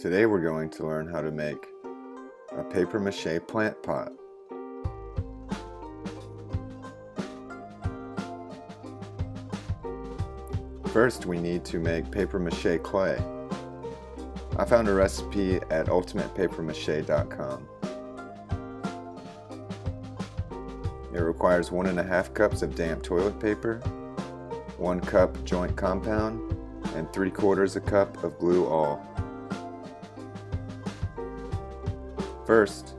Today we're going to learn how to make a paper mache plant pot. First, we need to make paper mache clay. I found a recipe at ultimatepapermache.com. It requires 1.5 cups of damp toilet paper, 1 cup joint compound, and 3/4 cup of glue all. First,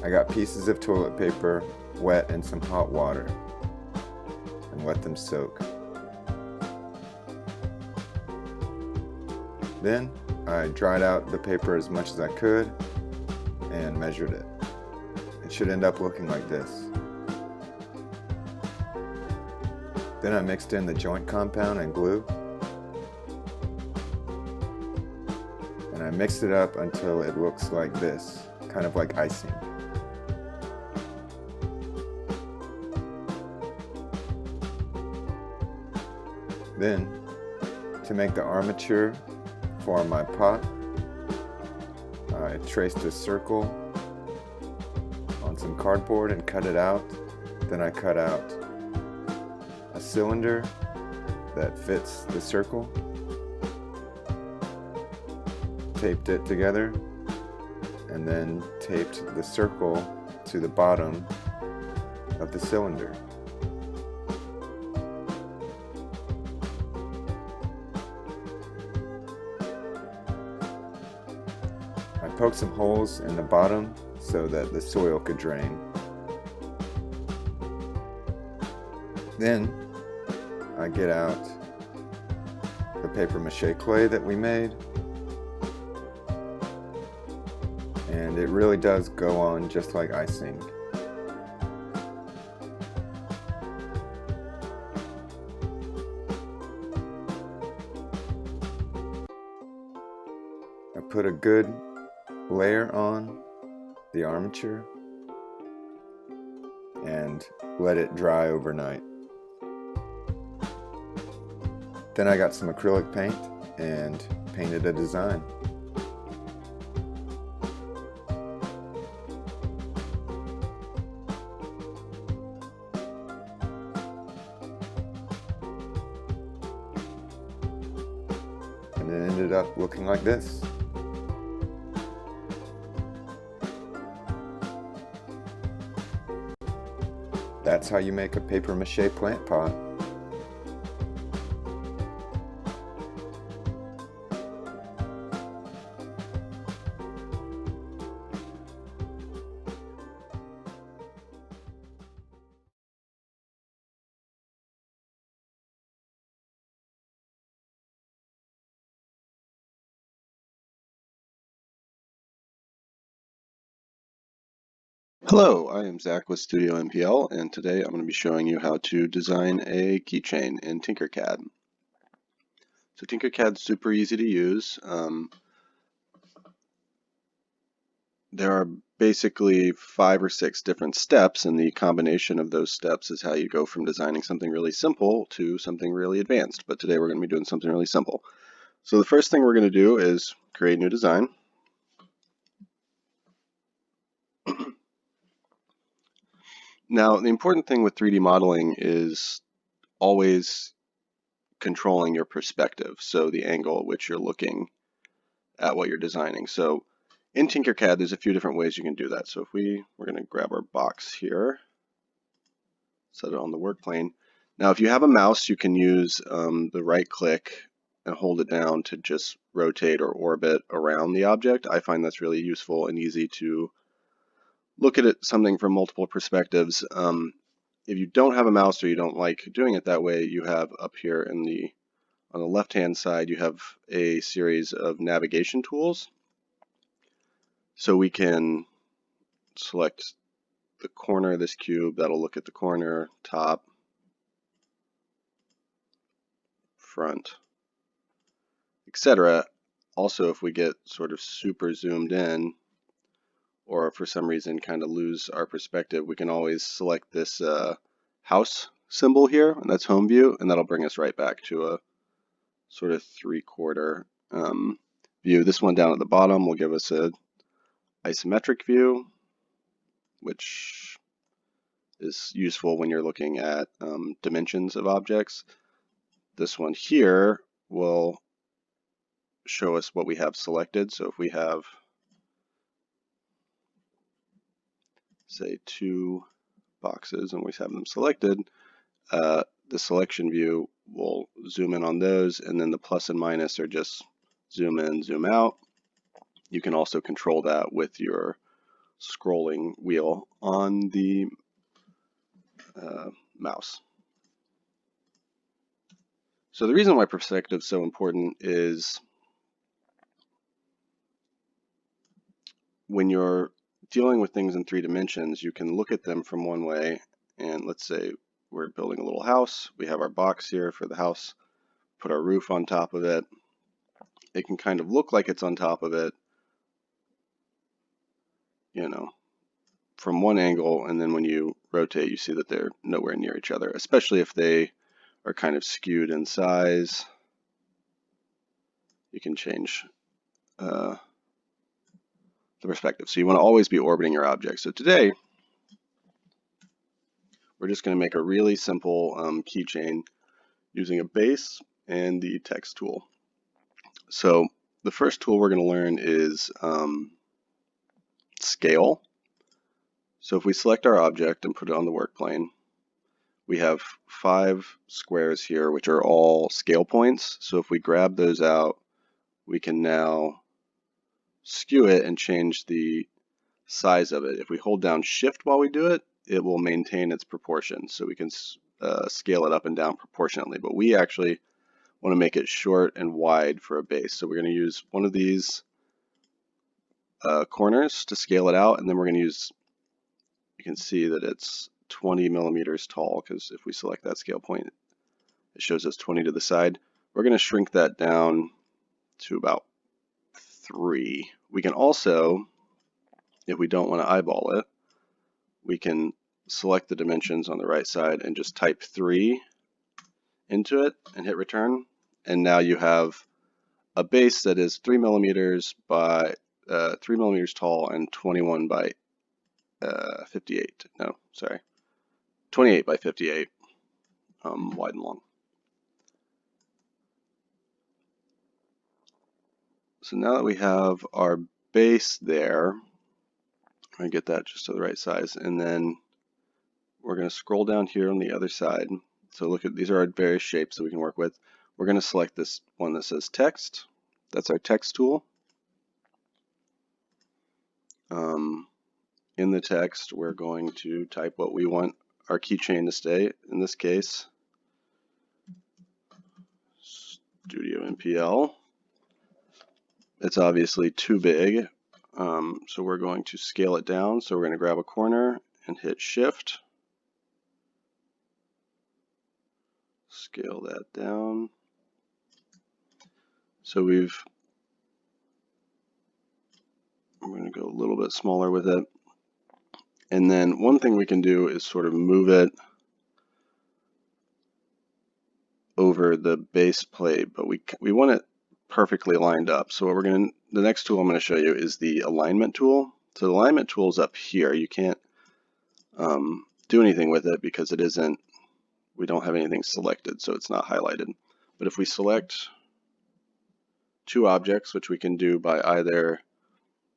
I got pieces of toilet paper wet in some hot water and let them soak. Then I dried out the paper as much as I could and measured it. It should end up looking like this. Then I mixed in the joint compound and glue, and I mixed it up until it looks like this, kind of like icing. Then, to make the armature for my pot, I traced a circle on some cardboard and cut it out. Then I cut out a cylinder that fits the circle, taped it together, and then taped the circle to the bottom of the cylinder. I poked some holes in the bottom so that the soil could drain. Then I get out the paper mache clay that we made, and it really does go on just like icing. I put a good layer on the armature and let it dry overnight. Then I got some acrylic paint and painted a design. And it ended up looking like this. That's how you make a paper mache plant pot. Hello, I am Zach with Studio NPL, and today I'm going to be showing you how to design a keychain in TinkerCAD. So TinkerCAD's super easy to use. There are basically 5 or 6 different steps, and the combination of those steps is how you go from designing something really simple to something really advanced. But today we're going to be doing something really simple. So the first thing we're going to do is create a new design. Now, the important thing with 3D modeling is always controlling your perspective, so the angle at which you're looking at what you're designing. So in TinkerCAD, there's a few different ways you can do that. So if we're going to grab our box here, set it on the work plane. Now, if you have a mouse, you can use the right click and hold it down to just rotate or orbit around the object. I find that's really useful and easy to look at something from multiple perspectives. If you don't have a mouse or you don't like doing it that way, you have up here on the left-hand side, you have a series of navigation tools. So we can select the corner of this cube. That'll look at the corner, top, front, etc. Also, if we get sort of super zoomed in, or for some reason kind of lose our perspective, we can always select this house symbol here, and that's home view, and that'll bring us right back to a sort of 3/4 view. This one down at the bottom will give us an isometric view, which is useful when you're looking at dimensions of objects. This one here will show us what we have selected. So if we have, say, 2 boxes and we have them selected, the selection view will zoom in on those, and then the plus and minus are just zoom in, zoom out. You can also control that with your scrolling wheel on the mouse. So the reason why perspective is so important is when you're dealing with things in 3 dimensions, you can look at them from one way, and let's say we're building a little house. We have our box here for the house, put our roof on top of it. It can kind of look like it's on top of it, you know, from one angle, and then when you rotate, you see that they're nowhere near each other, especially if they are kind of skewed in size. You can change the perspective. So you want to always be orbiting your object. So today, we're just going to make a really simple keychain using a base and the text tool. So the first tool we're going to learn is scale. So if we select our object and put it on the work plane, we have 5 squares here, which are all scale points. So if we grab those out, we can now skew it and change the size of it. If we hold down Shift while we do it, it will maintain its proportion. So we can scale it up and down proportionately. But we actually want to make it short and wide for a base. So we're going to use one of these corners to scale it out, and then we're going to use, you can see that it's 20 millimeters tall, because if we select that scale point, it shows us 20 to the side. We're going to shrink that down to about 3. We can also, if we don't want to eyeball it, we can select the dimensions on the right side and just type 3 into it and hit return. And now you have a base that is 3 millimeters by 3 millimeters tall and 21 by 58. No, sorry, 28 by 58 wide and long. So now that we have our base there, I'm going to get that just to the right size, and then we're going to scroll down here on the other side. So look at, these are our various shapes that we can work with. We're going to select this one that says text. That's our text tool. In the text, we're going to type what we want our keychain to stay. In this case, Studio NPL. It's obviously too big, so we're going to scale it down. So we're going to grab a corner and hit Shift. Scale that down. So I'm going to go a little bit smaller with it. And then one thing we can do is sort of move it over the base plate, but we want it perfectly lined up. So what the next tool I'm going to show you is the alignment tool. So the alignment tool is up here. You can't do anything with it because we don't have anything selected, so it's not highlighted. But if we select 2 objects, which we can do by either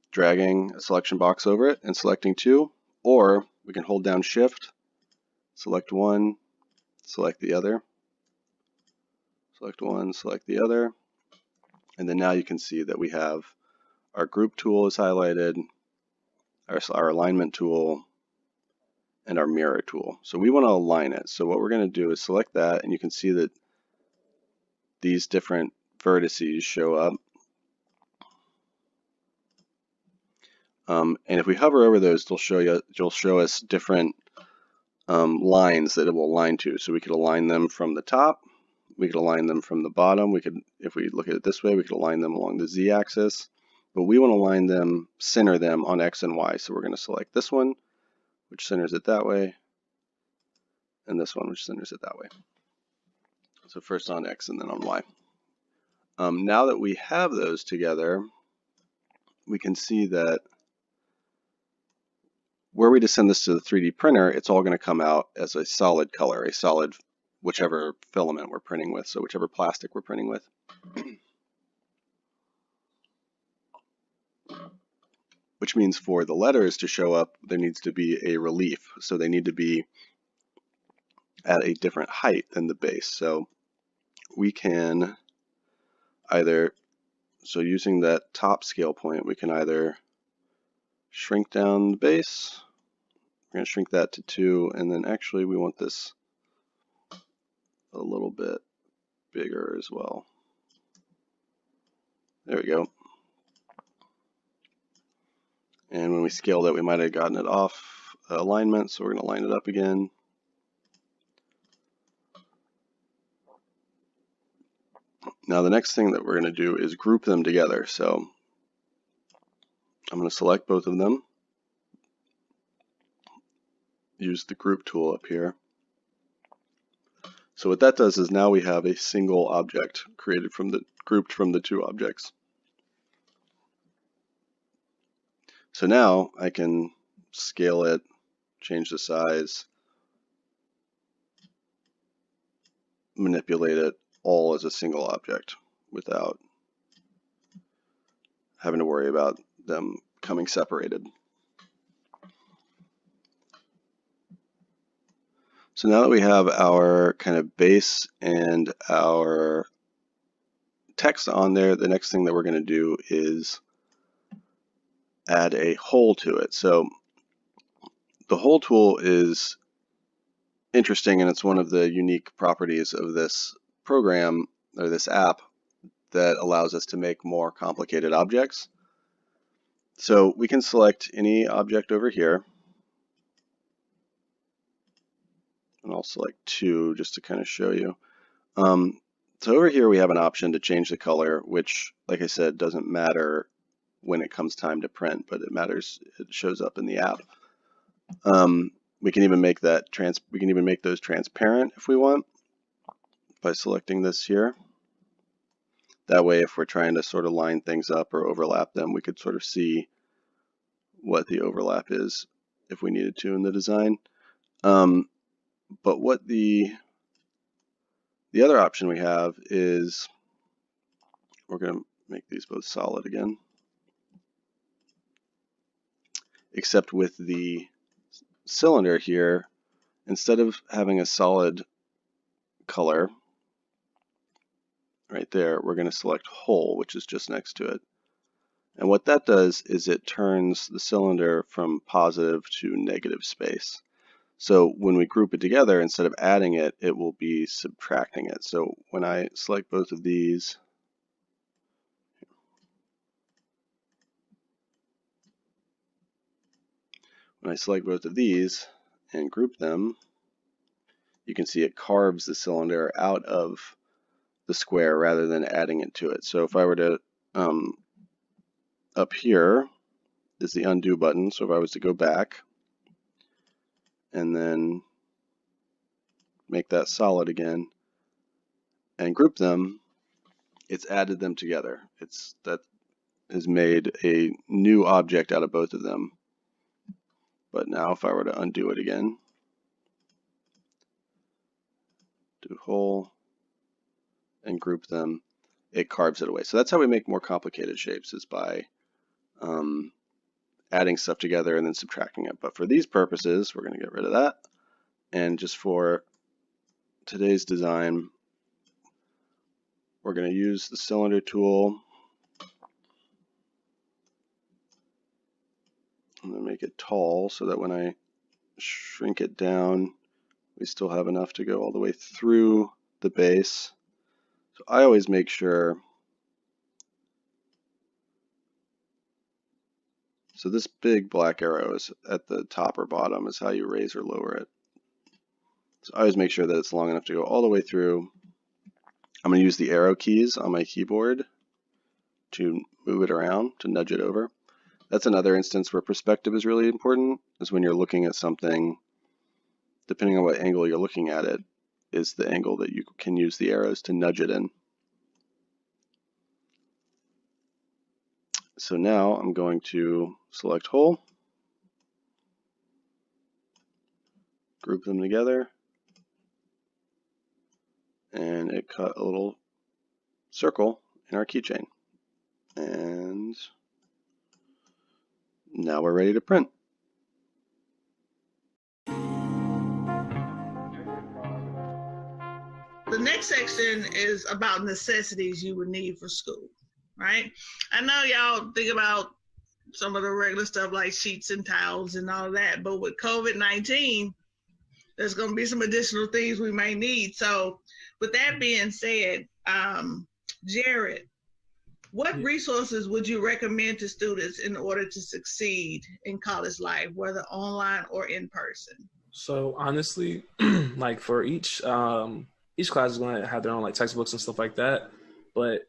dragging a selection box over it and selecting 2, or we can hold down Shift, select one, select the other, select one, select the other, and then now you can see that we have our group tool is highlighted, our alignment tool, and our mirror tool. So we want to align it. So what we're going to do is select that, and you can see that these different vertices show up. And if we hover over those, it'll show us different lines that it will align to. So we could align them from the top, we could align them from the bottom. We could, if we look at it this way, we could align them along the z-axis. But we want to align them, center them on x and y. So we're going to select this one, which centers it that way, and this one, which centers it that way. So first on x and then on y. Now that we have those together, we can see that were we to send this to the 3D printer, it's all going to come out as a solid color, a solid whichever filament we're printing with, so whichever plastic we're printing with. Which means for the letters to show up, there needs to be a relief. So they need to be at a different height than the base. So we can either, so using that top scale point, we can either shrink down the base. We're going to shrink that to 2, and then actually we want this a little bit bigger as well. There we go. And when we scaled it, we might have gotten it off alignment, so we're going to line it up again. Now the next thing that we're going to do is group them together. So I'm going to select both of them, use the group tool up here. So what that does is now we have a single object created from the grouped from the 2 objects. So now I can scale it, change the size, manipulate it all as a single object without having to worry about them coming separated. So now that we have our kind of base and our text on there, the next thing that we're going to do is add a hole to it. So the hole tool is interesting, and it's one of the unique properties of this program or this app that allows us to make more complicated objects. So we can select any object over here, and I'll select 2 just to kind of show you. So over here we have an option to change the color, which, like I said, doesn't matter when it comes time to print, but it matters, it shows up in the app. We can even make that those transparent if we want by selecting this here. That way, if we're trying to sort of line things up or overlap them, we could sort of see what the overlap is if we needed to in the design. But what the other option we have is we're going to make these both solid again, except with the cylinder here, instead of having a solid color right there, we're going to select hole, which is just next to it. And what that does is it turns the cylinder from positive to negative space. So when we group it together, instead of adding it, it will be subtracting it. So when I select both of these, and group them, you can see it carves the cylinder out of the square rather than adding it to it. So if I were to, up here is the undo button. So if I was to go back and then make that solid again and group them, it's added them together. That has made a new object out of both of them. But now if I were to undo it again, do hole and group them, it carves it away. So that's how we make more complicated shapes, is by adding stuff together and then subtracting it. But for these purposes, we're going to get rid of that. And just for today's design, we're going to use the cylinder tool. I'm going to make it tall so that when I shrink it down, we still have enough to go all the way through the base. So I always make sure, so this big black arrow is at the top or bottom is how you raise or lower it. So I always make sure that it's long enough to go all the way through. I'm going to use the arrow keys on my keyboard to move it around, to nudge it over. That's another instance where perspective is really important, is when you're looking at something, depending on what angle you're looking at it, is the angle that you can use the arrows to nudge it in. So now I'm going to select whole, group them together, and it cut a little circle in our keychain. And now we're ready to print. The next section is about necessities you would need for school, right? I know y'all think about some of the regular stuff like sheets and towels and all that, but with COVID-19, there's going to be some additional things we may need. So with that being said, Jared, what resources would you recommend to students in order to succeed in college life, whether online or in person? So honestly, like for each class is going to have their own like textbooks and stuff like that. But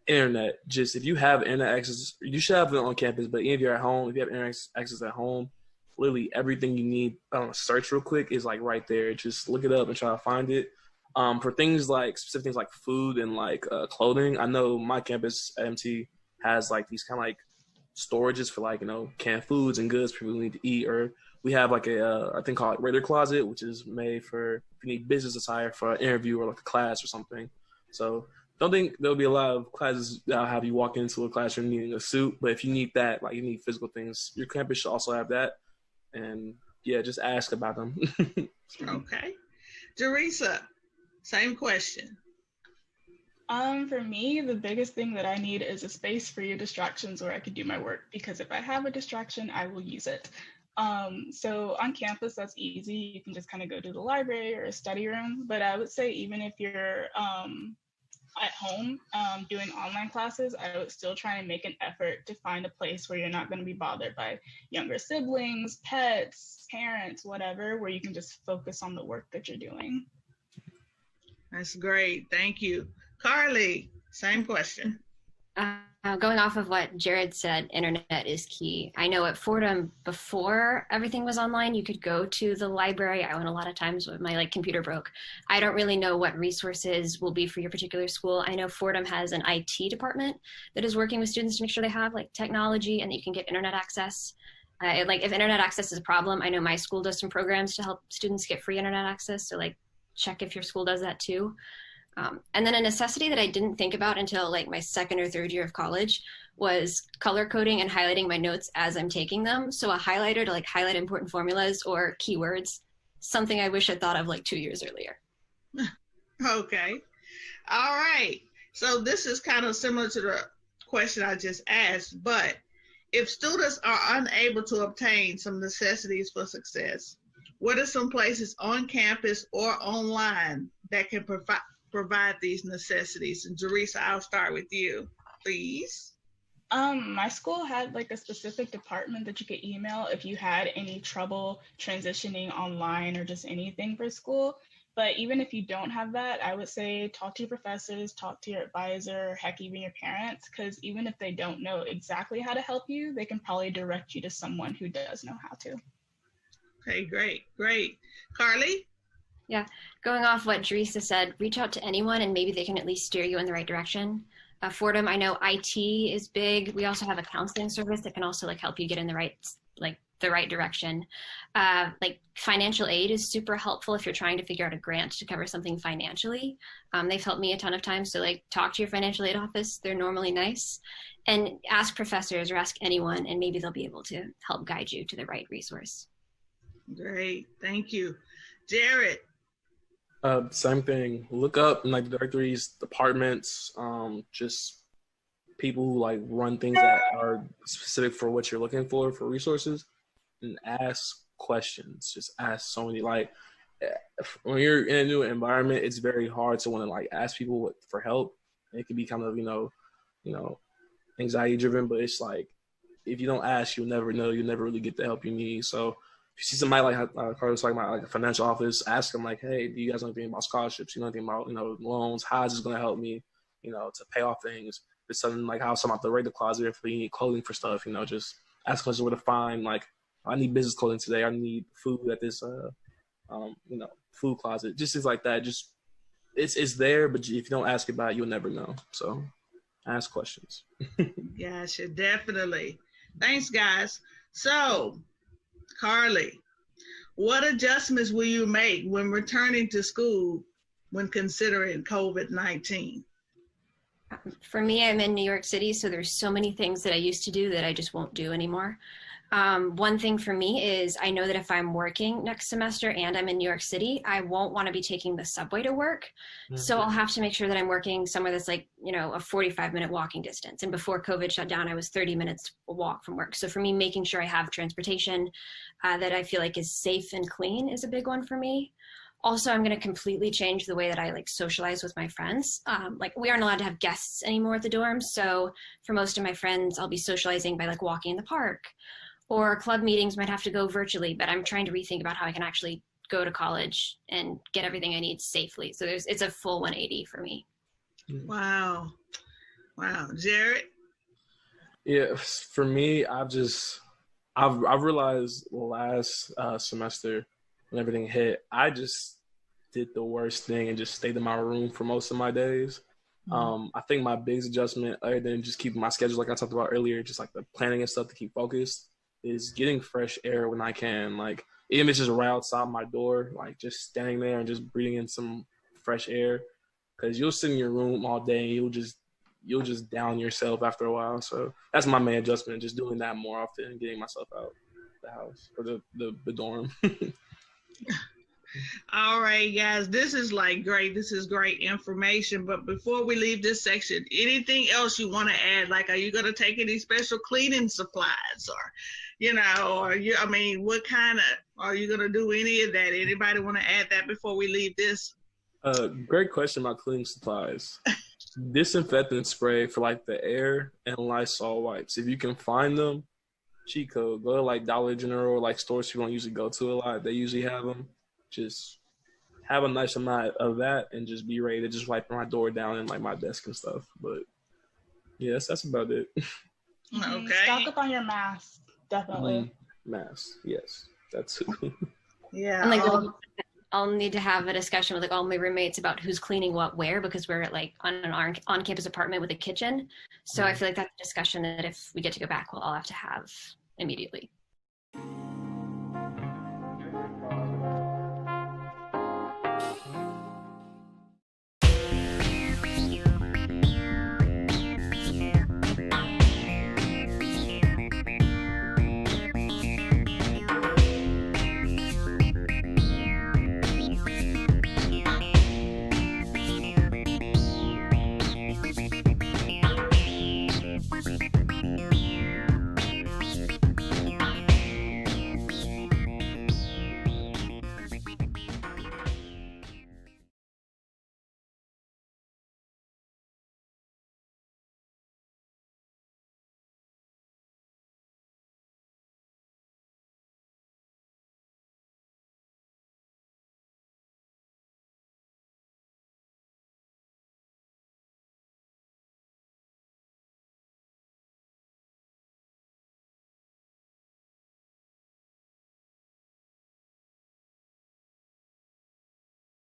internet, just if you have internet access, you should have it on campus. But even if you're at home, if you have internet access at home, literally everything you need, search real quick is like right there. Just look it up and try to find it. For things like specific things like food and like clothing, I know my campus at MT has like these kind of like storages for like, canned foods and goods people need to eat. Or we have like a thing called Raider Closet, which is made for if you need business attire for an interview or like a class or something. So don't think there'll be a lot of classes that'll have you walk into a classroom needing a suit. But if you need that, like you need physical things, your campus should also have that. And yeah, just ask about them. Okay. Jerisa, same question. For me, the biggest thing that I need is a space free of distractions where I can do my work, because if I have a distraction, I will use it. So on campus, that's easy. You can just kind of go to the library or a study room. But I would say even if you're at home doing online classes, I would still try and make an effort to find a place where you're not going to be bothered by younger siblings, pets, parents, whatever, where you can just focus on the work that you're doing. That's great. Thank you. Carly, same question. Going off of what Jared said, internet is key. I know at Fordham, before everything was online, you could go to the library. I went a lot of times when my computer broke. I don't really know what resources will be for your particular school. I know Fordham has an IT department that is working with students to make sure they have technology and that you can get internet access. If internet access is a problem, I know my school does some programs to help students get free internet access. So check if your school does that too. And then a necessity that I didn't think about until my second or third year of college was color coding and highlighting my notes as I'm taking them. So a highlighter to highlight important formulas or keywords, something I wish I'd thought of 2 years earlier. Okay. All right. So this is kind of similar to the question I just asked, but if students are unable to obtain some necessities for success, what are some places on campus or online that can provide these necessities? And Jerisa, I'll start with you, please. My school had a specific department that you could email if you had any trouble transitioning online or just anything for school. But even if you don't have that, I would say talk to your professors, talk to your advisor, heck, even your parents, because even if they don't know exactly how to help you, they can probably direct you to someone who does know how to. Okay, great. Carly? Yeah, going off what Jerisa said, reach out to anyone and maybe they can at least steer you in the right direction. Fordham, I know IT is big. We also have a counseling service that can also help you get in the right direction. Financial aid is super helpful if you're trying to figure out a grant to cover something financially. They've helped me a ton of times. So talk to your financial aid office. They're normally nice. And ask professors or ask anyone, and maybe they'll be able to help guide you to the right resource. Great, thank you. Jared? Same thing. Look up in the directories, departments, just people who run things that are specific for what you're looking for resources, and ask questions. Just ask so many. When you're in a new environment, it's very hard to want to ask people for help. It can be kind of anxiety driven, but it's if you don't ask, you'll never know. You'll never really get the help you need. So if you see somebody Carly was talking about, a financial office, ask them hey, do you guys know anything about scholarships? You know anything about loans? How is this going to help me, to pay off things? It's something how some about the Raider Closet if you need clothing for stuff. Just ask questions where to find I need business clothing today. I need food at this food closet. Just things like that. Just it's there, but if you don't ask about it, you'll never know. So ask questions. Gotcha, definitely. Thanks, guys. So, Carly, what adjustments will you make when returning to school when considering COVID-19? For me, I'm in New York City, so there's so many things that I used to do that I just won't do anymore. One thing for me is I know that if I'm working next semester and I'm in New York City, I won't want to be taking the subway to work. So I'll have to make sure that I'm working somewhere that's like, you know, a 45-minute walking distance. And before COVID shut down, I was 30 minutes walk from work. So for me, making sure I have transportation that I feel like is safe and clean is a big one for me. Also, I'm going to completely change the way that I like socialize with my friends. Like we aren't allowed to have guests anymore at the dorms. So for most of my friends, I'll be socializing by like walking in the park, or club meetings might have to go virtually, but I'm trying to rethink about how I can actually go to college and get everything I need safely. So it's a full 180 for me. Wow. Wow. Jared? Yeah, for me, I've realized last semester when everything hit, I just did the worst thing and just stayed in my room for most of my days. I think my biggest adjustment, other than just keeping my schedule like I talked about earlier, just like the planning and stuff to keep focused, is getting fresh air when I can. Like, even if it's just right outside my door, like just standing there and just breathing in some fresh air. Because you'll sit in your room all day and you'll just down yourself after a while. So that's my main adjustment, just doing that more often and getting myself out the house or the dorm. All right, guys, this is like great. This is great information. But before we leave this section, anything else you want to add? Like, are you going to take any special cleaning supplies, or, you know, what kind of, are you going to do any of that? Anybody want to add that before we leave this? Great question about cleaning supplies. Disinfectant spray for like the air and Lysol wipes. If you can find them, cheat code. Go to like Dollar General or like stores you don't usually go to a lot. They usually have them. Just have a nice amount of that and just be ready to just wipe my door down and like my desk and stuff. But yes, that's about it. Okay. Stock up on your mask, definitely. Mask, yes, that's Yeah. And like I'll need to have a discussion with like all my roommates about who's cleaning what where, because we're like on an on-campus apartment with a kitchen. So I feel like that's a discussion that if we get to go back, we'll all have to have immediately.